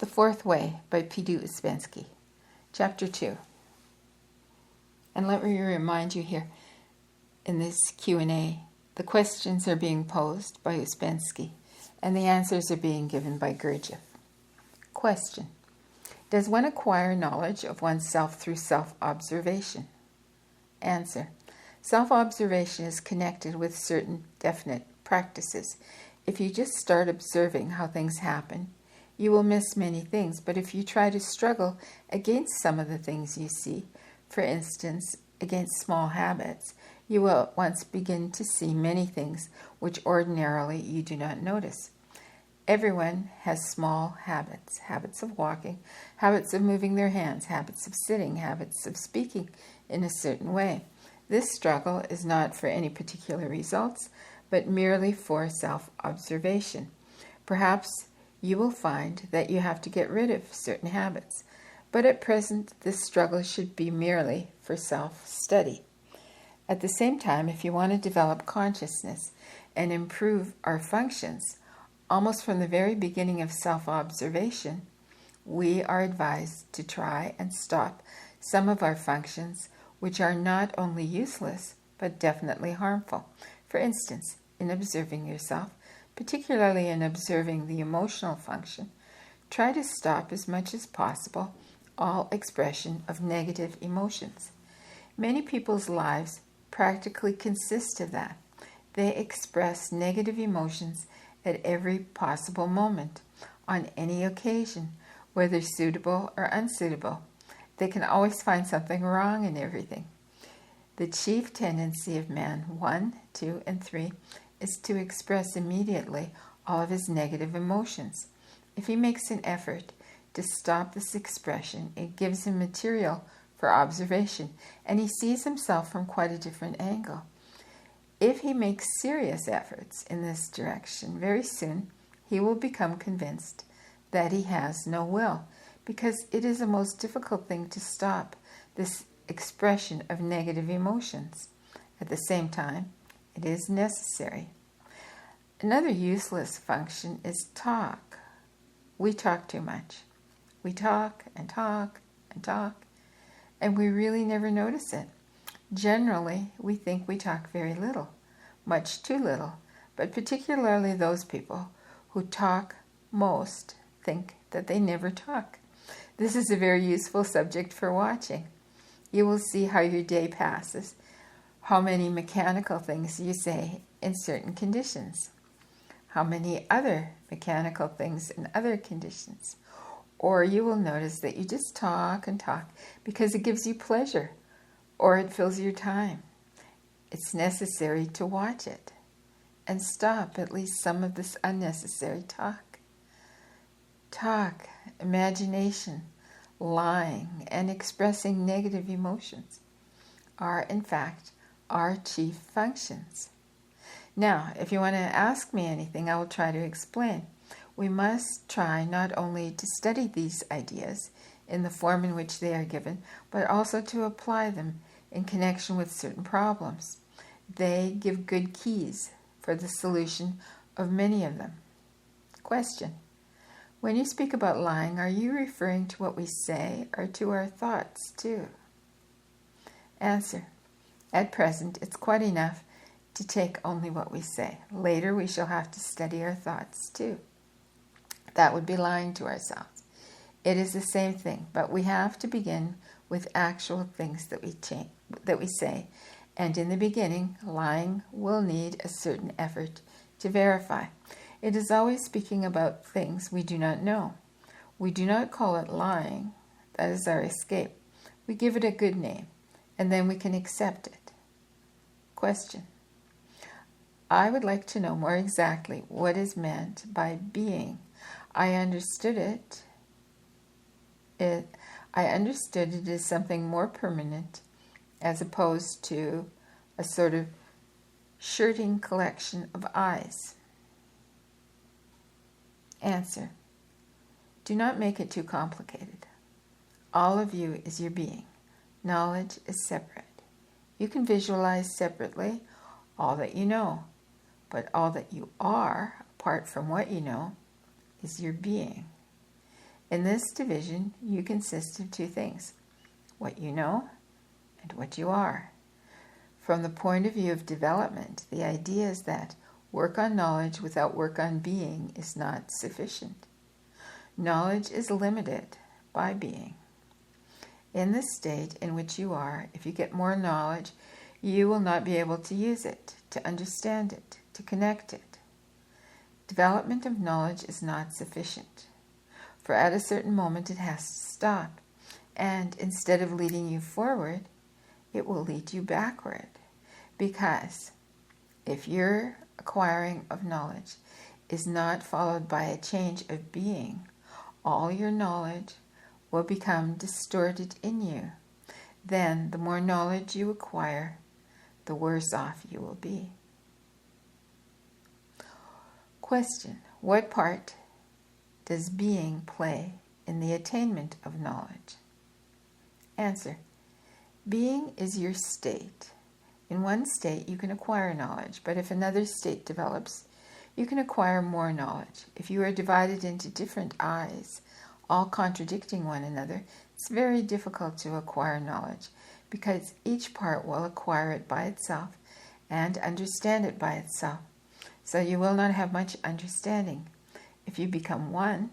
The Fourth Way by P.D. Ouspensky. Chapter 2. And let me remind you here, in this Q&A, the questions are being posed by Ouspensky, and the answers are being given by Gurdjieff. Question. Does one acquire knowledge of oneself through self-observation? Answer. Self-observation is connected with certain definite practices. If you just start observing how things happen, you will miss many things, but if you try to struggle against some of the things you see, for instance, against small habits, you will at once begin to see many things which ordinarily you do not notice. Everyone has small habits, habits of walking, habits of moving their hands, habits of sitting, habits of speaking in a certain way. This struggle is not for any particular results, but merely for self-observation. Perhaps you will find that you have to get rid of certain habits, but at present this struggle should be merely for self-study. At the same time, if you want to develop consciousness and improve our functions, almost from the very beginning of self-observation, we are advised to try and stop some of our functions which are not only useless, but definitely harmful. For instance, in observing yourself, particularly in observing the emotional function, try to stop as much as possible all expression of negative emotions. Many people's lives practically consist of that. They express negative emotions at every possible moment, on any occasion, whether suitable or unsuitable. They can always find something wrong in everything. The chief tendency of man 1, 2, and 3 is to express immediately all of his negative emotions. If he makes an effort to stop this expression, it gives him material for observation, and he sees himself from quite a different angle. If he makes serious efforts in this direction, very soon he will become convinced that he has no will, because it is a most difficult thing to stop this expression of negative emotions. At the same time, it is necessary. Another useless function is talk. We talk too much. We talk and talk and talk, and we really never notice it. Generally, we think we talk very little, much too little, but particularly those people who talk most think that they never talk. This is a very useful subject for watching. You will see how your day passes, how many mechanical things you say in certain conditions, how many other mechanical things in other conditions. Or you will notice that you just talk and talk because it gives you pleasure, or it fills your time. It's necessary to watch it and stop at least some of this unnecessary talk. Talk, imagination, lying, and expressing negative emotions are, in fact, our chief functions. Now, if you want to ask me anything, I will try to explain. We must try not only to study these ideas in the form in which they are given, but also to apply them in connection with certain problems. They give good keys for the solution of many of them. Question. When you speak about lying, are you referring to what we say or to our thoughts too? Answer. At present, it's quite enough to take only what we say. Later, we shall have to study our thoughts too. That would be lying to ourselves. It is the same thing, but we have to begin with actual things that we say, and in the beginning, lying will need a certain effort to verify. It is always speaking about things we do not know. We do not call it lying. That is our escape. We give it a good name, and then we can accept it. Question. I would like to know more exactly what is meant by being. I understood it as something more permanent, as opposed to a sort of shirting collection of eyes. Answer. Do not make it too complicated. All of you is your being. Knowledge is separate. You can visualize separately all that you know, but all that you are, apart from what you know, is your being. In this division, you consist of two things: what you know and what you are. From the point of view of development, the idea is that work on knowledge without work on being is not sufficient. Knowledge is limited by being. In the state in which you are, if you get more knowledge, you will not be able to use it, to understand it, to connect it. Development of knowledge is not sufficient, for at a certain moment it has to stop, and instead of leading you forward, it will lead you backward, because if your acquiring of knowledge is not followed by a change of being, all your knowledge will become distorted in you. Then the more knowledge you acquire, the worse off you will be. Question: what part does being play in the attainment of knowledge? Answer: being is your state. In one state you can acquire knowledge, but if another state develops, you can acquire more knowledge. If you are divided into different I's, all contradicting one another, it's very difficult to acquire knowledge, because each part will acquire it by itself and understand it by itself. So you will not have much understanding. If you become one,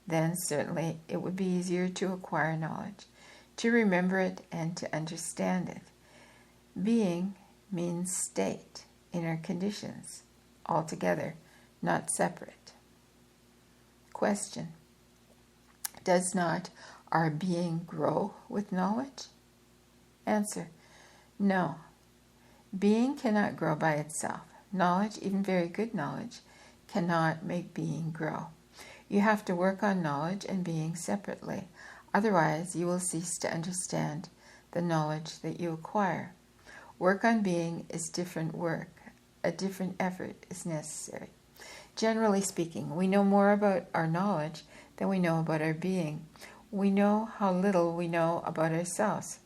then certainly it would be easier to acquire knowledge, to remember it and to understand it. Being means state, inner conditions, altogether, not separate. Question: does not our being grow with knowledge? Answer: no. Being cannot grow by itself. Knowledge, even very good knowledge, cannot make being grow. You have to work on knowledge and being separately. Otherwise, you will cease to understand the knowledge that you acquire. Work on being is different work. A different effort is necessary. Generally speaking, we know more about our knowledge than we know about our being. We know how little we know about ourselves.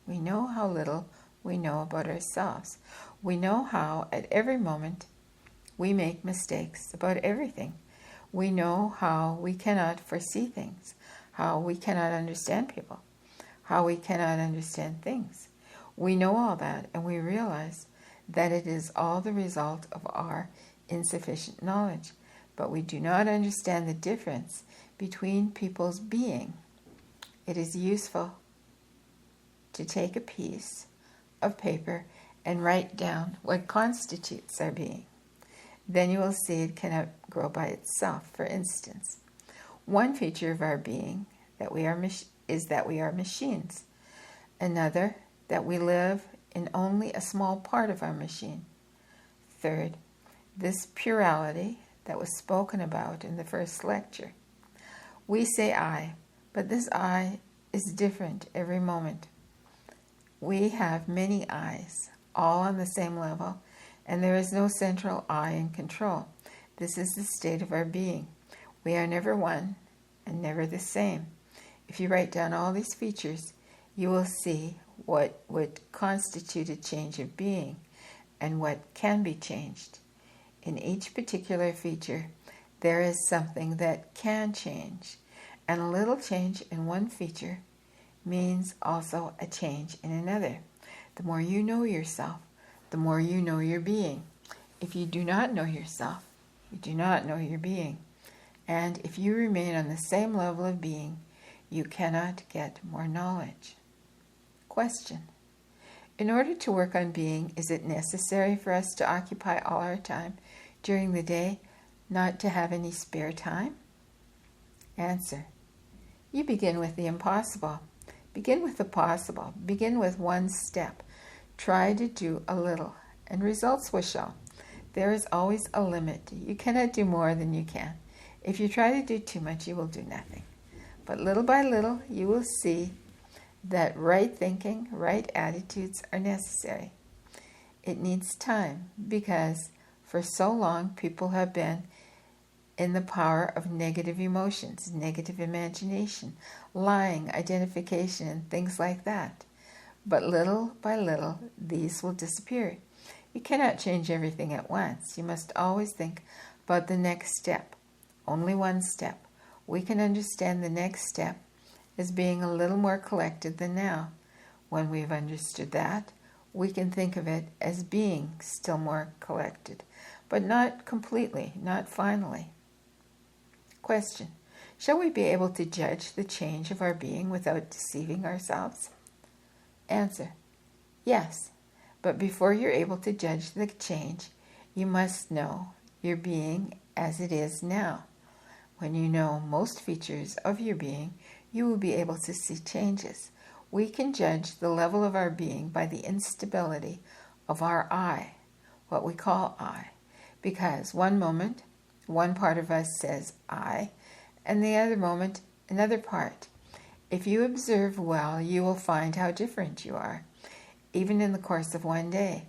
We know how little we know about ourselves. We know how, at every moment, we make mistakes about everything. We know how we cannot foresee things, how we cannot understand people, how we cannot understand things. We know all that, and we realize that it is all the result of our insufficient knowledge. But we do not understand the difference between people's being. It is useful to take a piece of paper and write down what constitutes our being. Then you will see it cannot grow by itself. For instance, one feature of our being is that we are machines. Another, that we live in only a small part of our machine. Third, this plurality that was spoken about in the first lecture. We say I, but this I is different every moment. We have many I's, all on the same level, and there is no central I in control. This is the state of our being. We are never one and never the same. If you write down all these features, you will see what would constitute a change of being and what can be changed. In each particular feature, there is something that can change, and a little change in one feature means also a change in another. The more you know yourself, the more you know your being. If you do not know yourself, you do not know your being. And if you remain on the same level of being, you cannot get more knowledge. Question: in order to work on being, is it necessary for us to occupy all our time during the day, not to have any spare time? Answer: you begin with the impossible. Begin with the possible. Begin with one step. Try to do a little, and results will show. There is always a limit. You cannot do more than you can. If you try to do too much, you will do nothing. But little by little, you will see that right thinking, right attitudes are necessary. It needs time, because for so long people have been in the power of negative emotions, negative imagination, lying, identification, and things like that. But little by little, these will disappear. You cannot change everything at once. You must always think about the next step. Only one step. we can understand the next step as being a little more collected than now. When we've understood that, we can think of it as being still more collected, but not completely, not finally. Question: shall we be able to judge the change of our being without deceiving ourselves? Answer: yes, but before you're able to judge the change, you must know your being as it is now. When you know most features of your being, you will be able to see changes. We can judge the level of our being by the instability of our I, what we call I, because one moment, one part of us says I, and the other moment, another part. If you observe well, you will find how different you are, even in the course of one day.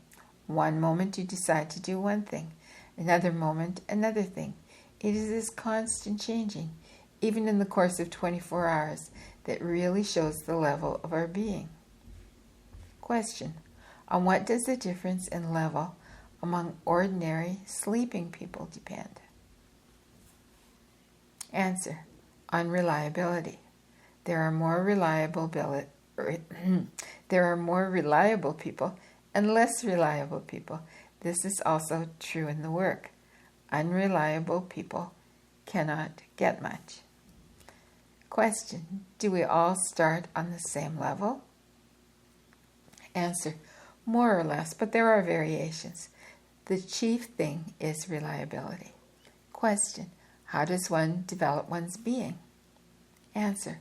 One moment you decide to do one thing, another moment another thing. It is this constant changing, even in the course of 24 hours, that really shows the level of our being. Question: on what does the difference in level among ordinary sleeping people depend? Answer: on reliability. There are more reliable people and less reliable people. This is also true in the work. Unreliable people cannot get much. Question: do we all start on the same level? Answer: more or less, but there are variations. The chief thing is reliability. Question: how does one develop one's being? Answer: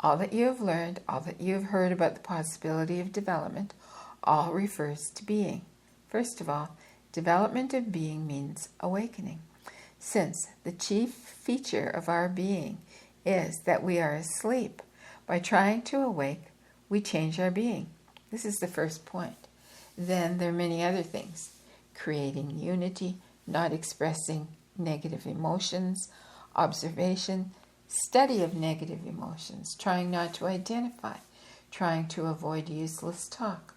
all that you have learned, all that you have heard about the possibility of development, all refers to being. First of all, development of being means awakening. Since the chief feature of our being is that we are asleep, by trying to awake, we change our being. This is the first point. Then there are many other things: creating unity, not expressing negative emotions, observation, study of negative emotions, trying not to identify, trying to avoid useless talk.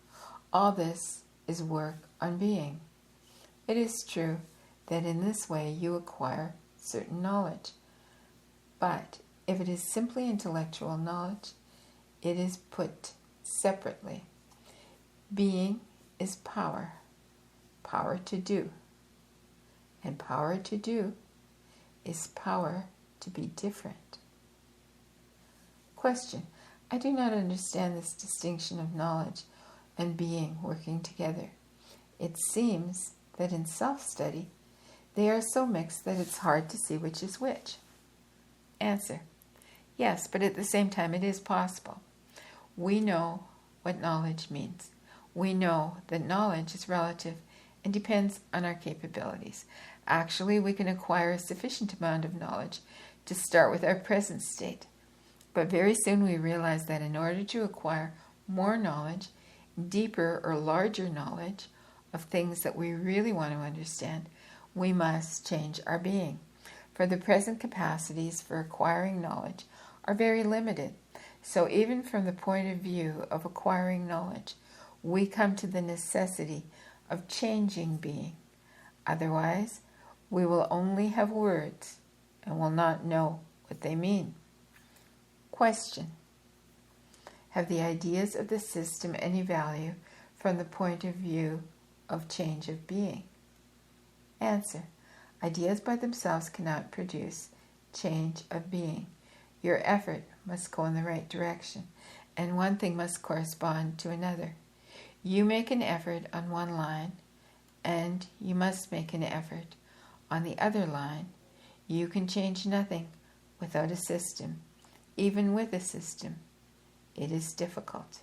All this is work on being. It is true that in this way you acquire certain knowledge. But if it is simply intellectual knowledge, it is put separately. Being is power, power to do. And power to do is power to be different. Question: I do not understand this distinction of knowledge and being working together. It seems that in self-study, they are so mixed that it's hard to see which is which. Answer: yes, but at the same time it is possible. We know what knowledge means. We know that knowledge is relative and depends on our capabilities. Actually, we can acquire a sufficient amount of knowledge to start with our present state. But very soon we realize that in order to acquire more knowledge, deeper or larger knowledge of things that we really want to understand, we must change our being. For the present capacities for acquiring knowledge are very limited. So even from the point of view of acquiring knowledge, we come to the necessity of changing being. Otherwise, we will only have words and will not know what they mean. Question: have the ideas of the system any value from the point of view of change of being? Answer: ideas by themselves cannot produce change of being. Your effort must go in the right direction, and one thing must correspond to another. You make an effort on one line, and you must make an effort on the other line. You can change nothing without a system. Even with a system, it is difficult.